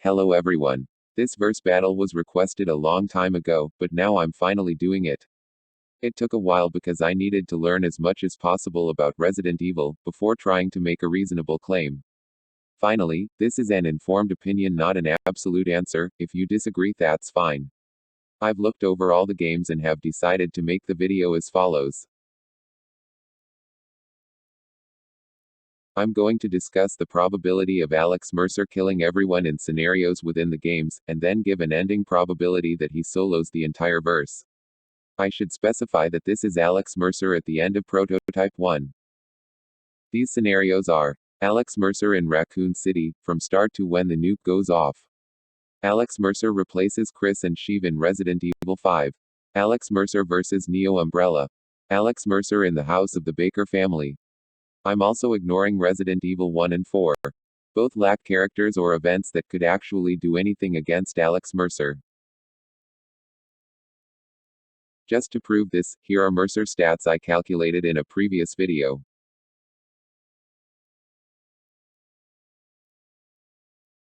Hello everyone. This verse battle was requested a long time ago, but now I'm finally doing it. It took a while because I needed to learn as much as possible about Resident Evil, before trying to make a reasonable claim. Finally, this is an informed opinion, not an absolute answer. If you disagree, that's fine. I've looked over all the games and have decided to make the video as follows. I'm going to discuss the probability of Alex Mercer killing everyone in scenarios within the games, and then give an ending probability that he solos the entire verse. I should specify that this is Alex Mercer at the end of Prototype 1. These scenarios are Alex Mercer in Raccoon City, from start to when the nuke goes off. Alex Mercer replaces Chris and Sheev in Resident Evil 5. Alex Mercer vs. Neo Umbrella. Alex Mercer in the House of the Baker family. I'm also ignoring Resident Evil 1 and 4. Both lack characters or events that could actually do anything against Alex Mercer. Just to prove this, here are Mercer stats I calculated in a previous video.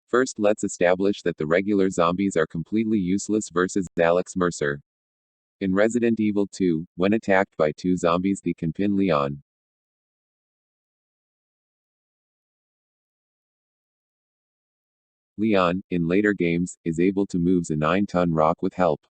First, let's establish that the regular zombies are completely useless versus Alex Mercer. In Resident Evil 2, when attacked by two zombies, they can pin Leon. Leon, in later games, is able to move a 9-ton rock with help.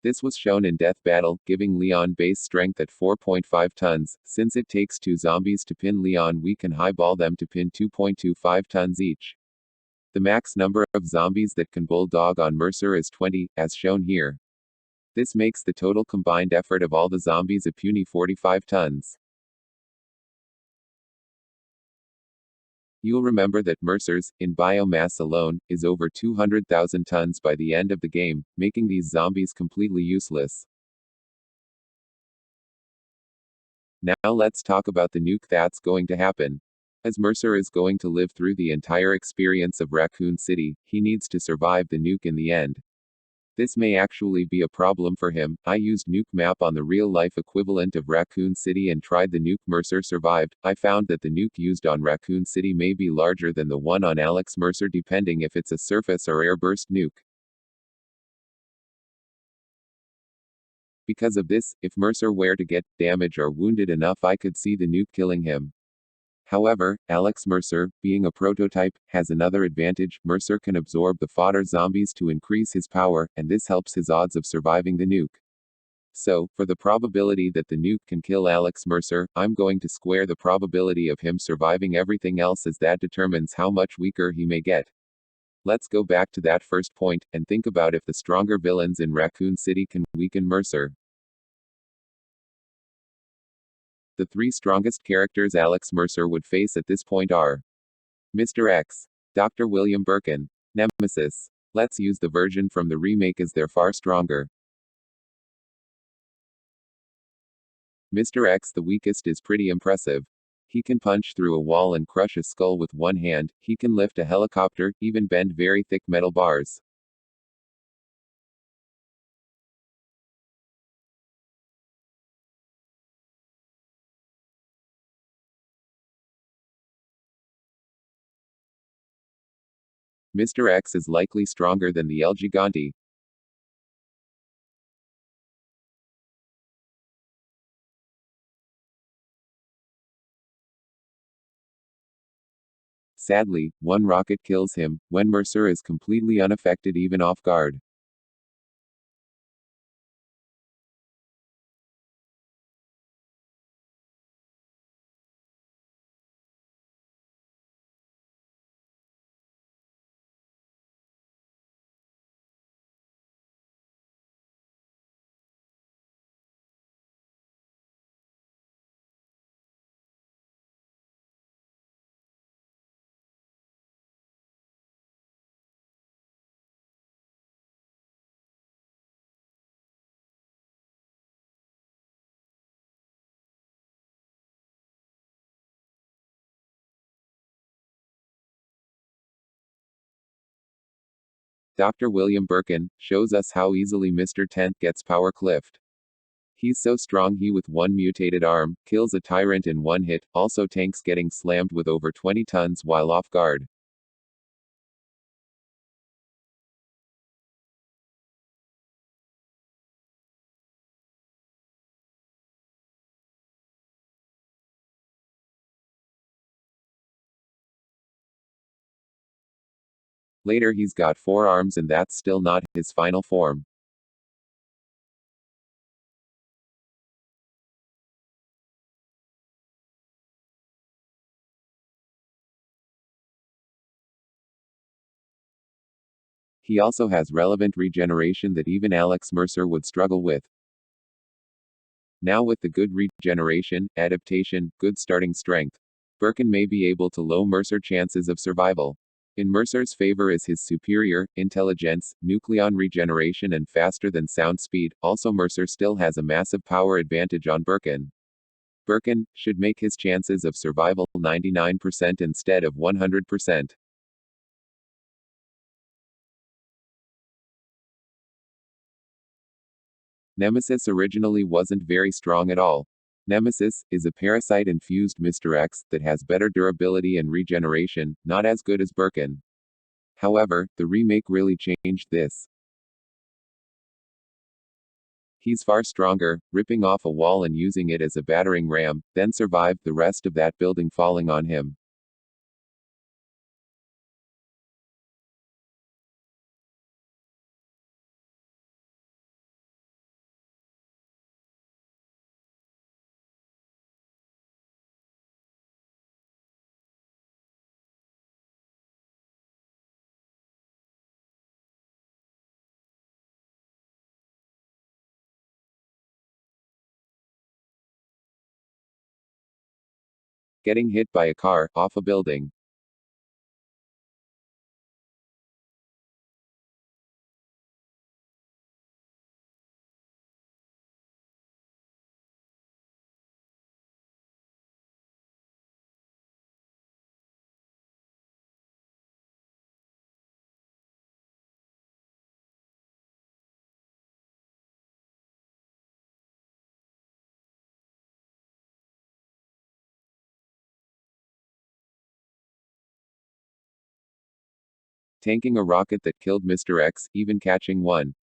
This was shown in Death Battle, giving Leon base strength at 4.5 tons. Since it takes two zombies to pin Leon, we can highball them to pin 2.25 tons each. The max number of zombies that can bulldog on Mercer is 20, as shown here. This makes the total combined effort of all the zombies a puny 45 tons. You'll remember that Mercer's, in biomass alone, is over 200,000 tons by the end of the game, making these zombies completely useless. Now let's talk about the nuke that's going to happen. As Mercer is going to live through the entire experience of Raccoon City, he needs to survive the nuke in the end. This may actually be a problem for him. I used nuke map on the real-life equivalent of Raccoon City and tried the nuke Mercer survived. I found that the nuke used on Raccoon City may be larger than the one on Alex Mercer, depending if it's a surface or airburst nuke. Because of this, if Mercer were to get damaged or wounded enough, I could see the nuke killing him. However, Alex Mercer, being a prototype, has another advantage. Mercer can absorb the fodder zombies to increase his power, and this helps his odds of surviving the nuke. So, for the probability that the nuke can kill Alex Mercer, I'm going to square the probability of him surviving everything else, as that determines how much weaker he may get. Let's go back to that first point, and think about if the stronger villains in Raccoon City can weaken Mercer. The three strongest characters Alex Mercer would face at this point are Mr. X, Dr. William Birkin, Nemesis. Let's use the version from the remake as they're far stronger. Mr. X, the weakest, is pretty impressive. He can punch through a wall and crush a skull with one hand, he can lift a helicopter, even bend very thick metal bars. Mr. X is likely stronger than the El Gigante. Sadly, one rocket kills him, when Mercer is completely unaffected, even off guard. Dr. William Birkin shows us how easily Mr. Tenth gets power cliffed. He's so strong he with one mutated arm, kills a tyrant in one hit, also tanks getting slammed with over 20 tons while off guard. Later he's got 4 arms and that's still not his final form. He also has relevant regeneration that even Alex Mercer would struggle with. Now with the good regeneration, adaptation, good starting strength, Birkin may be able to low Mercer chances of survival. In Mercer's favor is his superior intelligence, nucleon regeneration and faster than sound speed, also Mercer still has a massive power advantage on Birkin. Birkin should make his chances of survival 99% instead of 100%. Nemesis originally wasn't very strong at all. Nemesis is a parasite-infused Mr. X that has better durability and regeneration, not as good as Birkin. However, the remake really changed this. He's far stronger, ripping off a wall and using it as a battering ram, then survived the rest of that building falling on him. Getting hit by a car, off a building. Tanking a rocket that killed Mr. X, even catching one.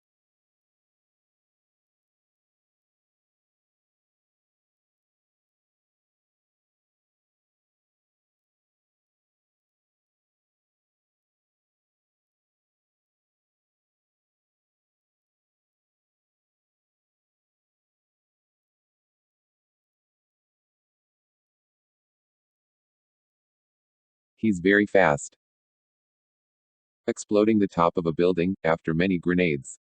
He's very fast. Exploding the top of a building, after many grenades.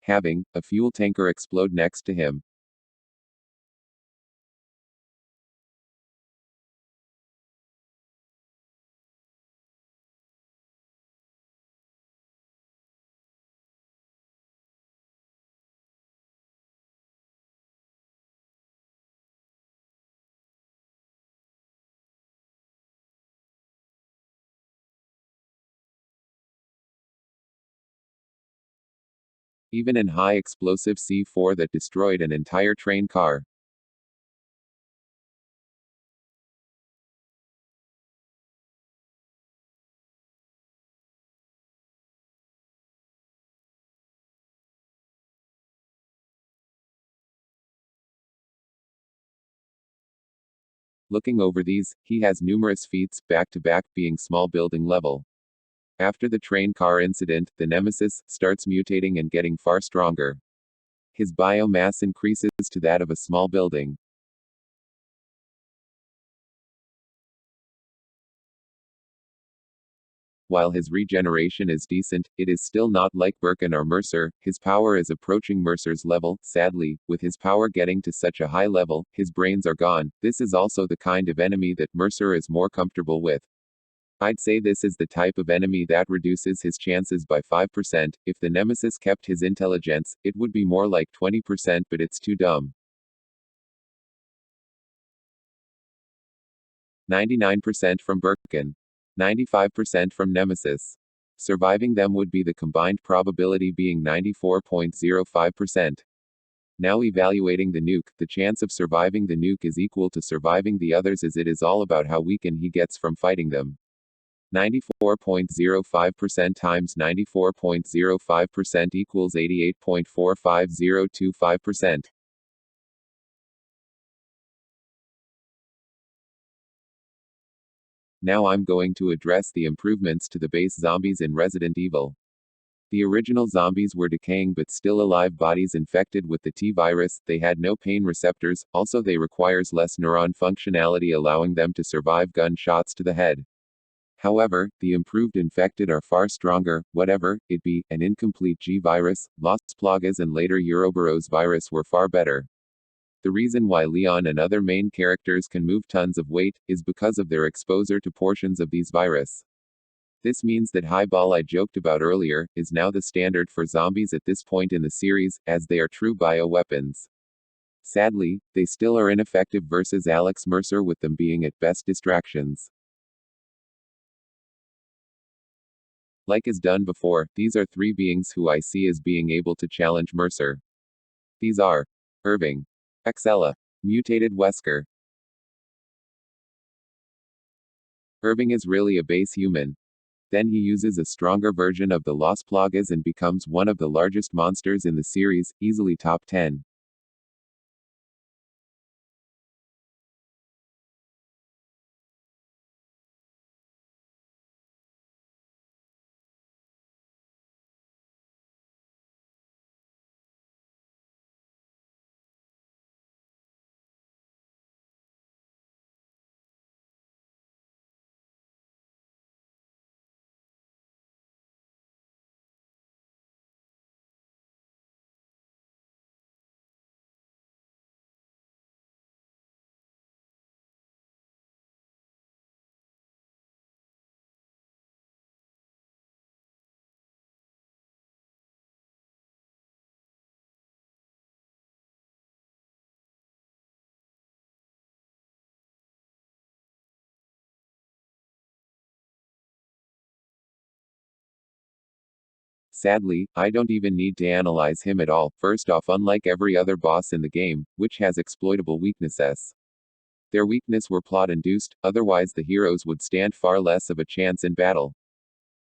Having a fuel tanker explode next to him. Even in high explosive C4 that destroyed an entire train car. Looking over these, he has numerous feats, back-to-back, being small building level. After the train car incident, the Nemesis starts mutating and getting far stronger. His biomass increases to that of a small building. While his regeneration is decent, it is still not like Birkin or Mercer. His power is approaching Mercer's level. Sadly, with his power getting to such a high level, his brains are gone. This is also the kind of enemy that Mercer is more comfortable with. I'd say this is the type of enemy that reduces his chances by 5%. If the Nemesis kept his intelligence, it would be more like 20%, but it's too dumb. 99% from Birkin. 95% from Nemesis. Surviving them would be the combined probability being 94.05%. Now evaluating the nuke, the chance of surviving the nuke is equal to surviving the others, as it is all about how weakened he gets from fighting them. 94.05% times 94.05% equals 88.45025%. Now I'm going to address the improvements to the base zombies in Resident Evil. The original zombies were decaying but still alive bodies infected with the T-virus. They had no pain receptors, also they requires less neuron functionality, allowing them to survive gunshots to the head. However, the improved infected are far stronger, whatever it be. An incomplete G-virus, Lost Plagas and later Ouroboros virus were far better. The reason why Leon and other main characters can move tons of weight is because of their exposure to portions of these virus. This means that highball I joked about earlier is now the standard for zombies at this point in the series, as they are true bioweapons. Sadly, they still are ineffective versus Alex Mercer, with them being at best distractions. Like as done before, these are three beings who I see as being able to challenge Mercer. These are Irving, Exella, mutated Wesker. Irving is really a base human. Then he uses a stronger version of the Las Plagas and becomes one of the largest monsters in the series, easily top 10. Sadly, I don't even need to analyze him at all. First off, unlike every other boss in the game, which has exploitable weaknesses, their weakness were plot induced, otherwise the heroes would stand far less of a chance in battle.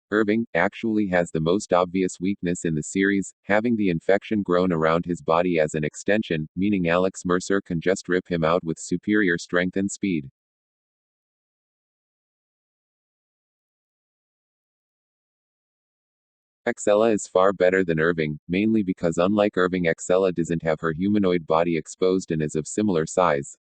Irving actually has the most obvious weakness in the series, having the infection grown around his body as an extension, meaning Alex Mercer can just rip him out with superior strength and speed. Exella is far better than Irving, mainly because unlike Irving, Exella doesn't have her humanoid body exposed and is of similar size.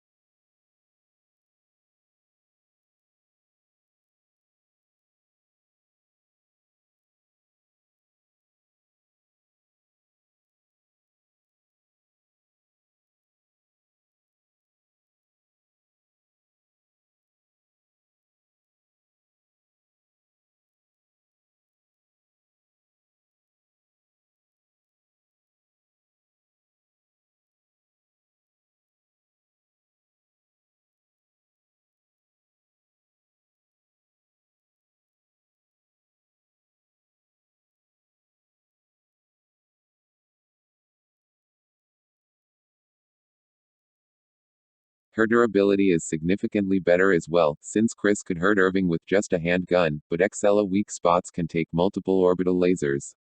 Her durability is significantly better as well, since Chris could hurt Irving with just a handgun, but Exella weak spots can take multiple orbital lasers.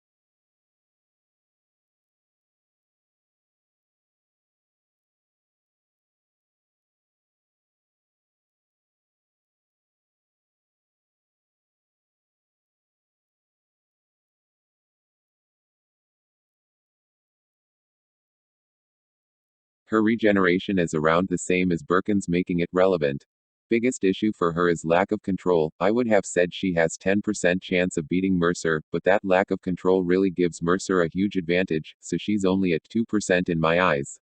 Her regeneration is around the same as Birkin's, making it relevant. Biggest issue for her is lack of control. I would have said she has 10% chance of beating Mercer, but that lack of control really gives Mercer a huge advantage, so she's only at 2% in my eyes.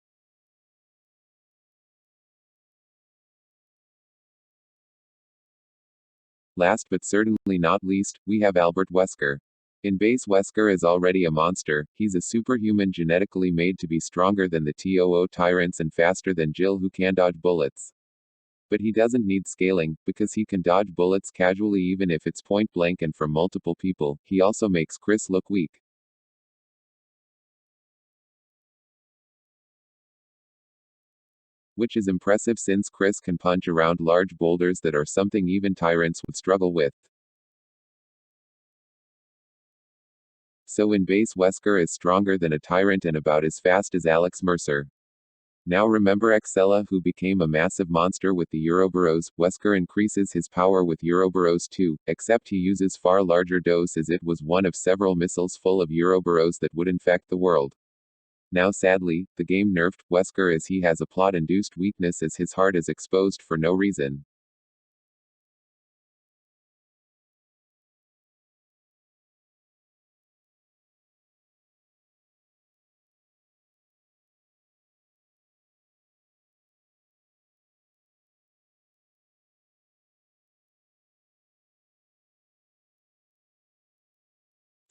Last but certainly not least, we have Albert Wesker. In base, Wesker is already a monster. He's a superhuman genetically made to be stronger than the TOO tyrants and faster than Jill, who can dodge bullets. But he doesn't need scaling, because he can dodge bullets casually even if it's point blank and from multiple people. He also makes Chris look weak, which is impressive since Chris can punch around large boulders that are something even tyrants would struggle with. So in base, Wesker is stronger than a tyrant and about as fast as Alex Mercer. Now remember Excella, who became a massive monster with the Ouroboros. Wesker increases his power with Ouroboros too, except he uses far larger dose, as it was one of several missiles full of Ouroboros that would infect the world. Now sadly, the game nerfed Wesker as he has a plot-induced weakness, as his heart is exposed for no reason.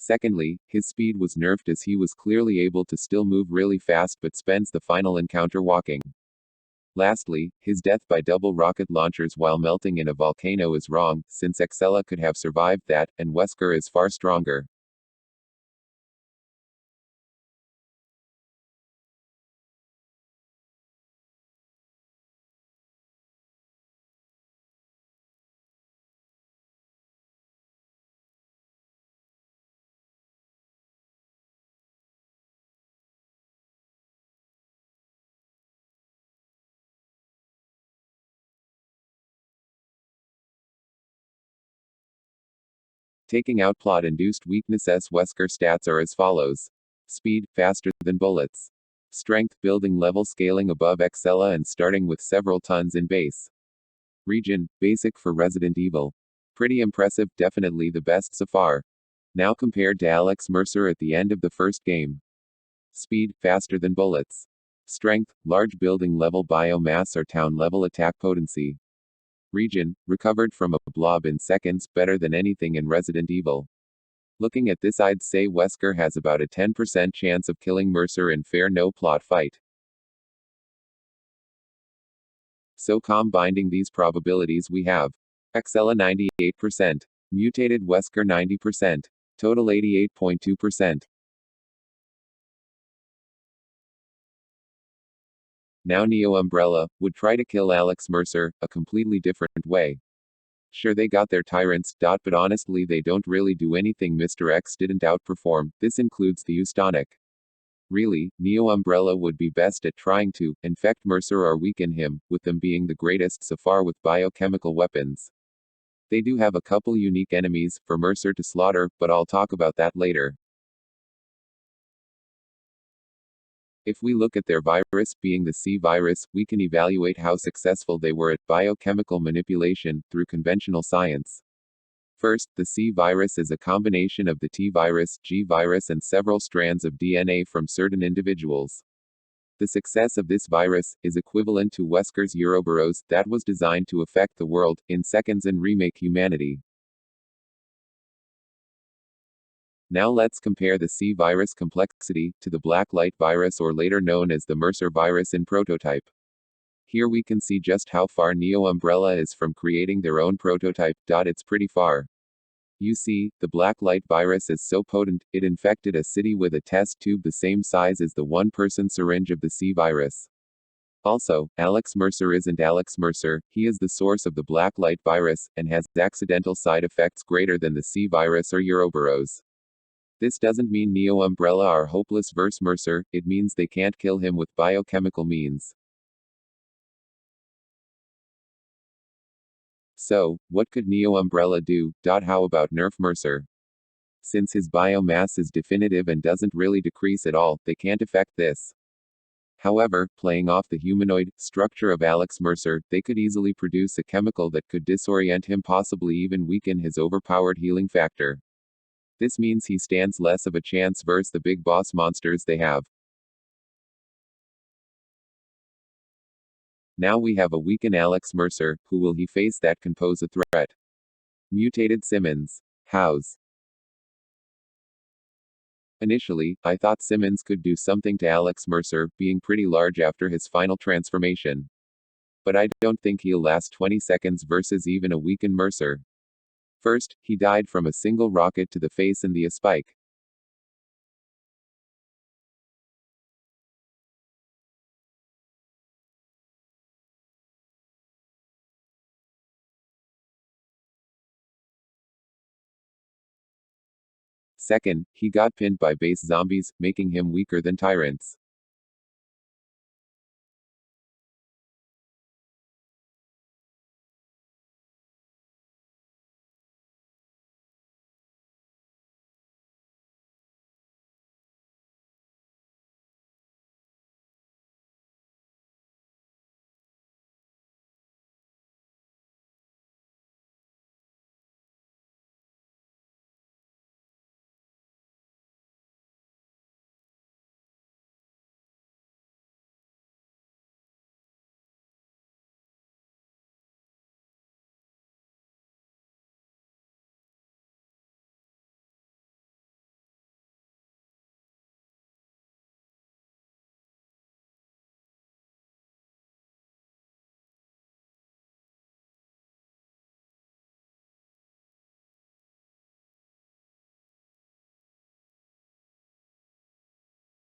Secondly, his speed was nerfed, as he was clearly able to still move really fast but spends the final encounter walking. Lastly, his death by double rocket launchers while melting in a volcano is wrong, since Excella could have survived that, and Wesker is far stronger. Taking out plot-induced weaknesses, Wesker stats are as follows. Speed, faster than bullets. Strength, building level scaling above Excella and starting with several tons in base. Region, basic for Resident Evil. Pretty impressive, definitely the best so far. Now compared to Alex Mercer at the end of the first game. Speed, faster than bullets. Strength, large building level biomass or town level attack potency. Region, recovered from a blob in seconds, better than anything in Resident Evil. Looking at this, I'd say Wesker has about a 10% chance of killing Mercer in fair no plot fight. So combining these probabilities, we have Excella 98%, mutated Wesker 90%, total 88.2%. Now Neo Umbrella would try to kill Alex Mercer a completely different way. Sure, they got their tyrants, but honestly they don't really do anything Mr. X didn't outperform. This includes the Ustanik. Really, Neo Umbrella would be best at trying to infect Mercer or weaken him, with them being the greatest so far with biochemical weapons. They do have a couple unique enemies for Mercer to slaughter, but I'll talk about that later. If we look at their virus, being the C virus, we can evaluate how successful they were at biochemical manipulation through conventional science. First, the C virus is a combination of the T virus, G virus, and several strands of DNA from certain individuals. The success of this virus is equivalent to Wesker's Ouroboros that was designed to affect the world in seconds and remake humanity. Now let's compare the C virus complexity to the black light virus, or later known as the Mercer virus, in prototype. Here we can see just how far Neo Umbrella is from creating their own prototype. It's pretty far. You see, the black light virus is so potent, it infected a city with a test tube the same size as the one-person syringe of the C virus. Also, Alex Mercer isn't Alex Mercer, he is the source of the black light virus, and has accidental side effects greater than the C virus or Ouroboros. This doesn't mean Neo Umbrella are hopeless versus Mercer, it means they can't kill him with biochemical means. So, what could Neo Umbrella do? How about nerf Mercer? Since his biomass is definitive and doesn't really decrease at all, they can't affect this. However, playing off the humanoid structure of Alex Mercer, they could easily produce a chemical that could disorient him, possibly even weaken his overpowered healing factor. This means he stands less of a chance versus the big boss monsters they have. Now we have a weakened Alex Mercer. Who will he face that can pose a threat? Mutated Simmons. Hows. Initially, I thought Simmons could do something to Alex Mercer, being pretty large after his final transformation. But I don't think he'll last 20 seconds versus even a weakened Mercer. First, he died from a single rocket to the face and the spike. Second, he got pinned by base zombies, making him weaker than tyrants.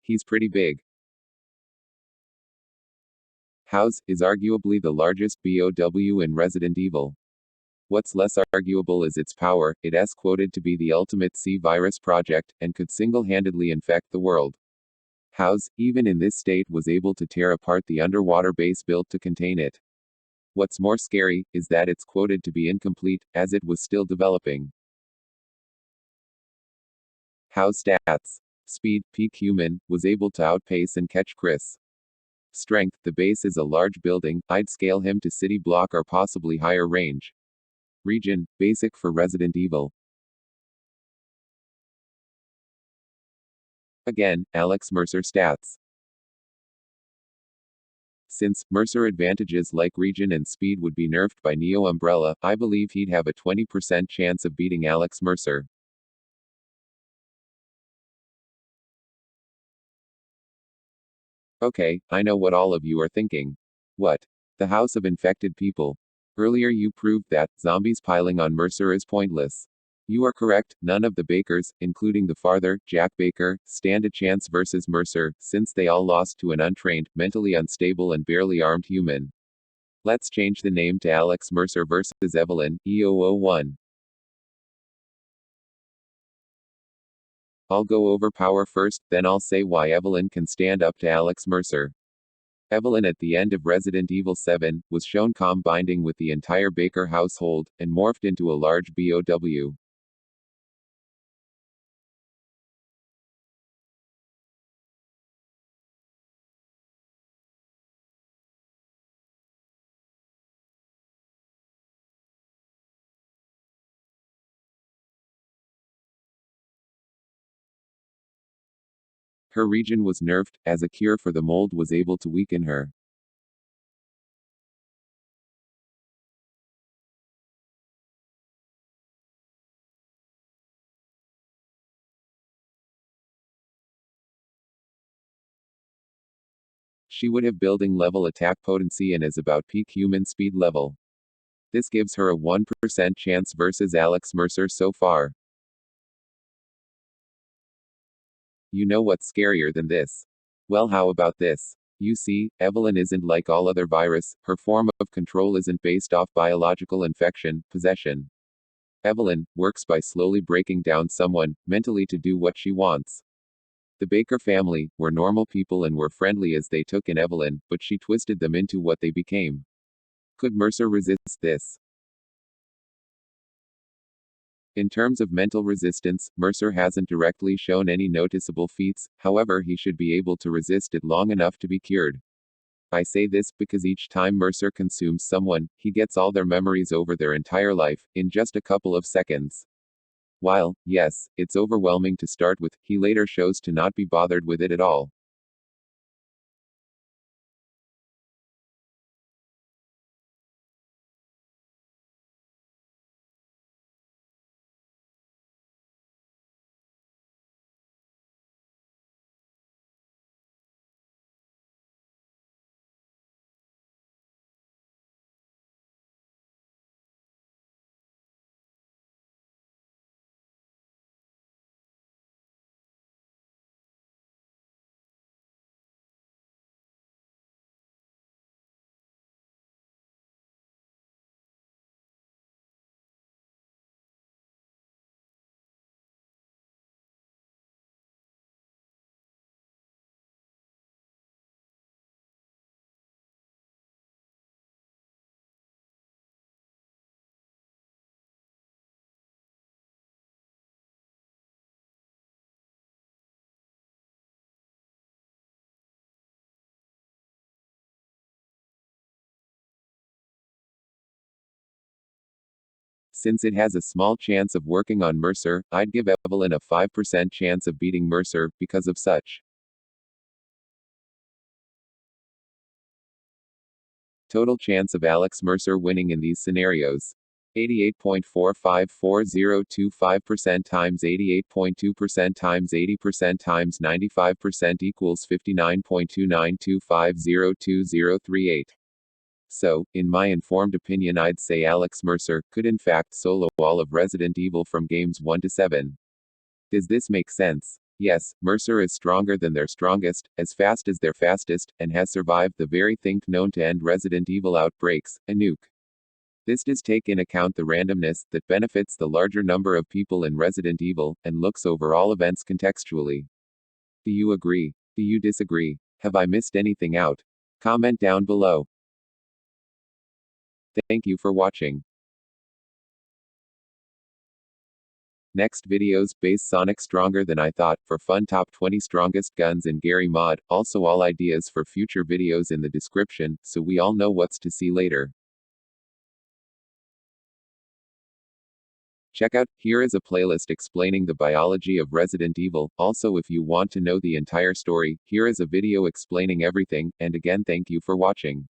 He's pretty big. Hows is arguably the largest BOW in Resident Evil. What's less arguable is its power. It's quoted to be the ultimate C-virus project, and could single-handedly infect the world. Hows, even in this state, was able to tear apart the underwater base built to contain it. What's more scary, is that it's quoted to be incomplete, as it was still developing. Hows stats. Speed, peak human, was able to outpace and catch Chris. Strength, the base is a large building, I'd scale him to city block or possibly higher range. Region, basic for Resident Evil. Again, Alex Mercer stats. Since Mercer advantages like region and speed would be nerfed by Neo Umbrella, I believe he'd have a 20% chance of beating Alex Mercer. Okay, I know what all of you are thinking. What? The House of Infected People. Earlier you proved that zombies piling on Mercer is pointless. You are correct, none of the Bakers, including the father, Jack Baker, stand a chance versus Mercer, since they all lost to an untrained, mentally unstable and barely armed human. Let's change the name to Alex Mercer versus Evelyn, E001. I'll go over power first, then I'll say why Evelyn can stand up to Alex Mercer. Evelyn at the end of Resident Evil 7, was shown binding with the entire Baker household, and morphed into a large BOW. Her region was nerfed, as a cure for the mold was able to weaken her. She would have building level attack potency and is about peak human speed level. This gives her a 1% chance versus Alex Mercer so far. You know what's scarier than this? Well, how about this? You see, Evelyn isn't like all other virus, her form of control isn't based off biological infection, possession. Evelyn works by slowly breaking down someone, mentally to do what she wants. The Baker family were normal people and were friendly as they took in Evelyn, but she twisted them into what they became. Could Mercer resist this? In terms of mental resistance, Mercer hasn't directly shown any noticeable feats, however, he should be able to resist it long enough to be cured. I say this because each time Mercer consumes someone, he gets all their memories over their entire life, in just a couple of seconds. While, yes, it's overwhelming to start with, he later shows to not be bothered with it at all. Since it has a small chance of working on Mercer, I'd give Evelyn a 5% chance of beating Mercer, because of such. Total chance of Alex Mercer winning in these scenarios. 88.454025% times 88.2% times 80% times 95% equals 59.2925020038. So, in my informed opinion, I'd say Alex Mercer could in fact solo all of Resident Evil from games 1 to 7. Does this make sense? Yes, Mercer is stronger than their strongest, as fast as their fastest, and has survived the very thing known to end Resident Evil outbreaks, a nuke. This does take in account the randomness that benefits the larger number of people in Resident Evil, and looks over all events contextually. Do you agree? Do you disagree? Have I missed anything out? Comment down below. Thank you for watching. Next videos, base Sonic Stronger Than I Thought, for fun top 20 strongest guns in Gary mod, also all ideas for future videos in the description, so we all know what's to see later. Check out, here is a playlist explaining the biology of Resident Evil. Also, if you want to know the entire story, here is a video explaining everything, and again thank you for watching.